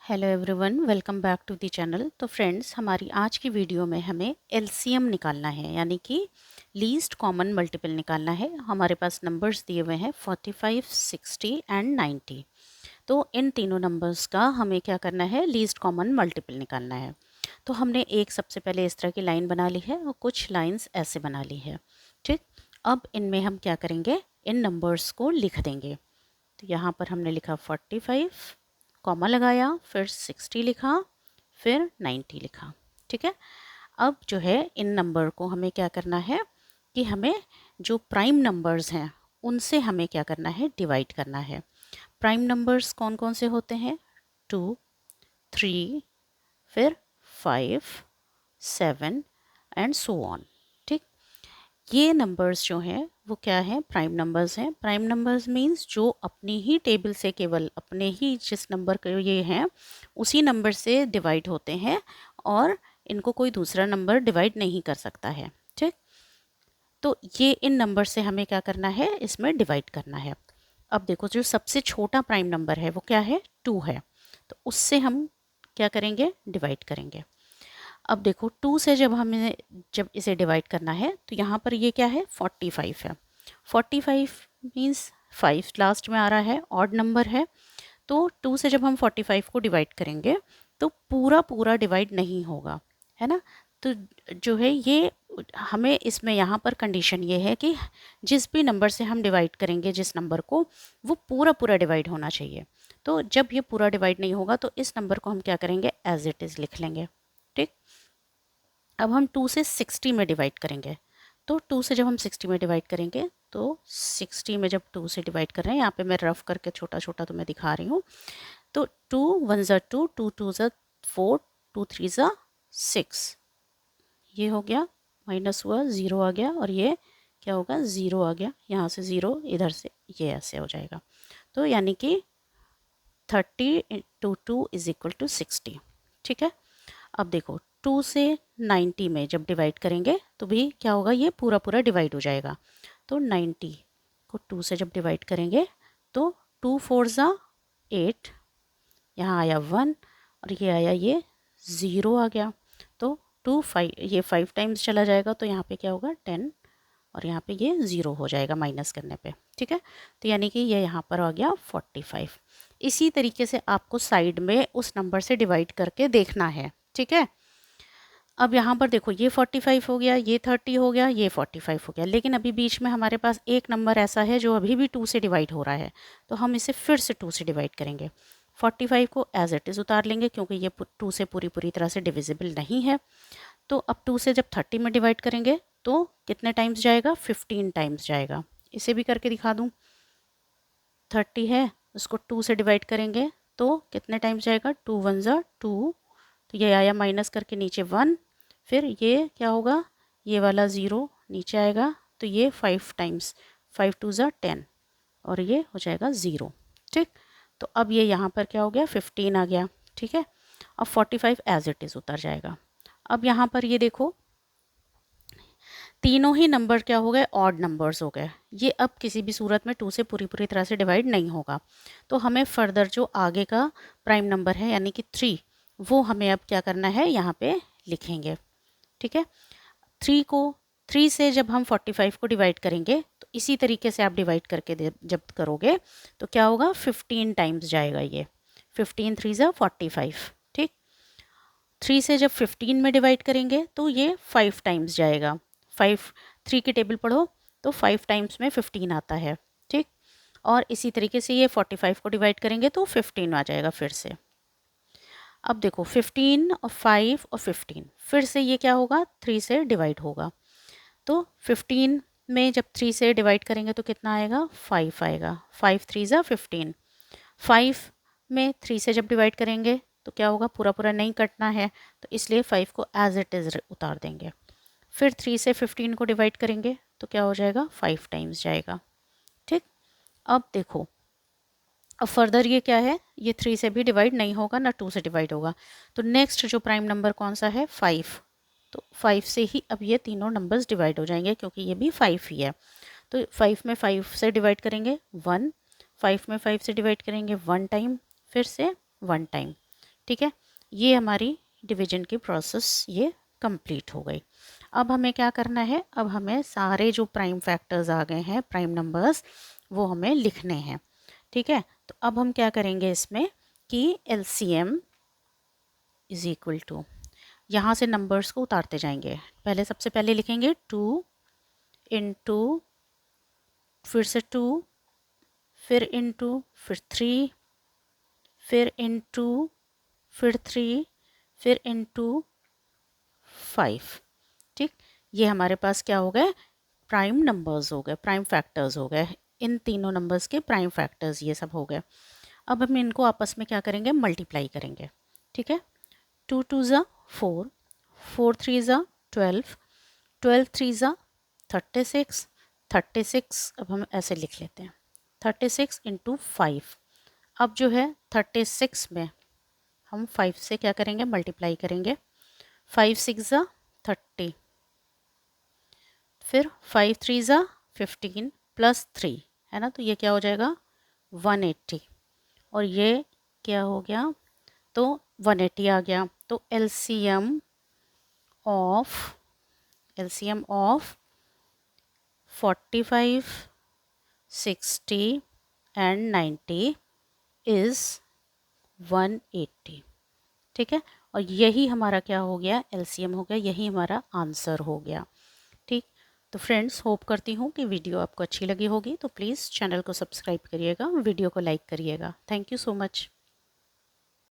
Hello everyone, welcome back to the channel. तो friends, हमारी आज की वीडियो में हमें एलसीएम निकालना है, यानी कि लीस्ट कॉमन मल्टीपल निकालना है। हमारे पास नंबर्स दिए हुए हैं 45, 60 एंड 90। तो इन तीनों नंबर्स का हमें क्या करना है, लीस्ट कॉमन मल्टीपल निकालना है। तो हमने एक सबसे पहले इस तरह की लाइन बना ली है और कुछ लाइन्स ऐसे बना ली है। ठीक, अब इनमें हम क्या करेंगे, इन नंबर्स को लिख देंगे। तो यहाँ पर हमने लिखा 45, कॉमा लगाया, फिर 60 लिखा, फिर 90 लिखा। ठीक है, अब जो है इन नंबर को हमें क्या करना है कि हमें जो प्राइम नंबर्स हैं उनसे हमें क्या करना है, डिवाइड करना है। प्राइम नंबर्स कौन कौन से होते हैं? 2, 3, फिर 5, 7 एंड सो ऑन। ठीक, ये नंबर्स जो हैं वो क्या हैं, प्राइम नंबर्स हैं। प्राइम नंबर्स मींस जो अपनी ही टेबल से, केवल अपने ही जिस नंबर के ये हैं उसी नंबर से डिवाइड होते हैं और इनको कोई दूसरा नंबर डिवाइड नहीं कर सकता है। ठीक, तो ये इन नंबर से हमें क्या करना है, इसमें डिवाइड करना है। अब देखो, जो सबसे छोटा प्राइम नंबर है वो क्या है, 2 है। तो उससे हम क्या करेंगे, डिवाइड करेंगे। अब देखो, 2 से जब इसे डिवाइड करना है तो यहाँ पर ये क्या है, 45 है। 45 मीन्स 5 लास्ट में आ रहा है, ऑड नंबर है। तो 2 से जब हम 45 को डिवाइड करेंगे तो पूरा पूरा डिवाइड नहीं होगा, है ना। तो जो है ये हमें इसमें यहाँ पर कंडीशन ये है कि जिस भी नंबर से हम डिवाइड करेंगे जिस नंबर को, वो पूरा पूरा डिवाइड होना चाहिए। तो जब ये पूरा डिवाइड नहीं होगा तो इस नंबर को हम क्या करेंगे, एज इट इज़ लिख लेंगे। ठीक, अब हम 2 से 60 में डिवाइड करेंगे। तो 2 से जब हम 60 में डिवाइड करेंगे तो 60 में जब 2 से डिवाइड कर रहे हैं, यहाँ पे मैं रफ करके छोटा छोटा तुम्हें दिखा रही हूँ। तो 2 1 ज़ा 2, 2 2 ज़ा 4, 2 3 ज़ा 6, ये हो गया, माइनस हुआ, ज़ीरो आ गया, और ये क्या होगा, ज़ीरो आ गया। यहाँ से ज़ीरो, इधर से ये ऐसे हो जाएगा। तो यानी कि 30 इंटू 2 इज इक्वल टू 60। ठीक है, अब देखो 2 से 90 में जब डिवाइड करेंगे तो भी क्या होगा, ये पूरा पूरा डिवाइड हो जाएगा। तो 90 को 2 से जब डिवाइड करेंगे तो 2 4 ज़ा 8, यहाँ आया 1 और ये आया, ये 0 आ गया। तो 2 5, ये 5 टाइम्स चला जाएगा तो यहाँ पे क्या होगा, 10, और यहाँ पे ये 0 हो जाएगा माइनस करने पे। ठीक है, तो यानी कि ये यहाँ पर आ गया 45। इसी तरीके से आपको साइड में उस नंबर से डिवाइड करके देखना है। ठीक है, अब यहाँ पर देखो, ये 45 हो गया, ये 30 हो गया, ये 45 हो गया, लेकिन अभी बीच में हमारे पास एक नंबर ऐसा है जो अभी भी 2 से डिवाइड हो रहा है। तो हम इसे फिर से 2 से डिवाइड करेंगे। 45 को एज इट इज़ उतार लेंगे क्योंकि ये 2 से पूरी पूरी तरह से डिविजिबल नहीं है। तो अब 2 से जब 30 में डिवाइड करेंगे तो कितने टाइम्स जाएगा, 15 टाइम्स जाएगा। इसे भी करके दिखा दूँ। 30 है, उसको 2 से डिवाइड करेंगे तो कितने टाइम्स जाएगा, 2 1 ज़ा 2, तो ये आया माइनस करके नीचे 1, फिर ये क्या होगा, ये वाला 0 नीचे आएगा, तो ये 5 टाइम्स, 5 2 ज़ा 10, और ये हो जाएगा 0। ठीक, तो अब ये यहाँ पर क्या हो गया, 15 आ गया। ठीक है, अब 45 एज इट इज़ उतर जाएगा। अब यहाँ पर ये देखो, तीनों ही नंबर क्या हो गए, ऑड नंबर्स हो गए। ये अब किसी भी सूरत में 2 से पूरी पूरी तरह से डिवाइड नहीं होगा। तो हमें फर्दर जो आगे का प्राइम नंबर है यानी कि 3, वो हमें अब क्या करना है, यहाँ पे लिखेंगे। ठीक है, 3 से जब हम 45 को डिवाइड करेंगे तो इसी तरीके से आप डिवाइड करके जब करोगे तो क्या होगा, 15 टाइम्स जाएगा ये। 15 3 ज़ा 45। ठीक, 3 से जब 15 में डिवाइड करेंगे तो ये 5 टाइम्स जाएगा। 5, 3 की टेबल पढ़ो तो 5 टाइम्स में 15 आता है। ठीक, और इसी तरीके से ये 45 को डिवाइड करेंगे तो 15 आ जाएगा फिर से। अब देखो, 15 और 5 और 15 फिर से ये क्या होगा, 3 से डिवाइड होगा। तो 15 में जब 3 से डिवाइड करेंगे तो कितना आएगा, 5 आएगा। 5 3 ज़ा 15। 5 में 3 से जब डिवाइड करेंगे तो क्या होगा, पूरा पूरा नहीं कटना है, तो इसलिए 5 को एज इट इज़ उतार देंगे। फिर 3 से 15 को डिवाइड करेंगे तो क्या हो जाएगा, 5 टाइम्स जाएगा। ठीक, अब देखो, अब फर्दर ये क्या है, ये 3 से भी डिवाइड नहीं होगा ना 2 से डिवाइड होगा। तो नेक्स्ट जो प्राइम नंबर कौन सा है, 5। तो 5 से ही अब ये तीनों नंबर्स डिवाइड हो जाएंगे क्योंकि ये भी 5 ही है। तो 5 में 5 से डिवाइड करेंगे 1, 5 में 5 से डिवाइड करेंगे 1 टाइम, फिर से 1 टाइम, ठीक है, ये हमारी डिवीजन की प्रोसेस ये कंप्लीट हो गई। अब हमें क्या करना है, अब हमें सारे जो प्राइम फैक्टर्स आ गए हैं, प्राइम नंबर्स, वो हमें लिखने हैं। ठीक है, तो अब हम क्या करेंगे इसमें कि LCM इज इक्वल टू, यहाँ से नंबर्स को उतारते जाएंगे। पहले सबसे पहले लिखेंगे 2 इंटू, फिर से 2, फिर इंटू, फिर 3, फिर इंटू, फिर 3, फिर इंटू 5। ठीक, ये हमारे पास क्या हो गए, प्राइम नंबर्स हो गए, प्राइम फैक्टर्स हो गए। इन तीनों नंबर्स के प्राइम फैक्टर्स ये सब हो गए। अब हम इनको आपस में क्या करेंगे, मल्टीप्लाई करेंगे। ठीक है, 2 2 ज़ा 4, 4 3 ज़ा 12, 12 3 ज़ा 36, 36 अब हम ऐसे लिख लेते हैं 36 इंटू 5। अब जो है 36 में हम 5 से क्या करेंगे, मल्टीप्लाई करेंगे। 5 6 ज़ा 30, फिर 5 3 ज़ा 15 प्लस 3 है ना, तो ये क्या हो जाएगा 180, और ये क्या हो गया, तो 180 आ गया। तो of LCM of 45, 60 and 90 is 180। ठीक है, और यही हमारा क्या हो गया, एलसीएम हो गया, यही हमारा आंसर हो गया। ठीक, तो फ्रेंड्स होप करती हूँ कि वीडियो आपको अच्छी लगी होगी, तो प्लीज़ चैनल को सब्सक्राइब करिएगा, वीडियो को लाइक करिएगा। Thank you so much.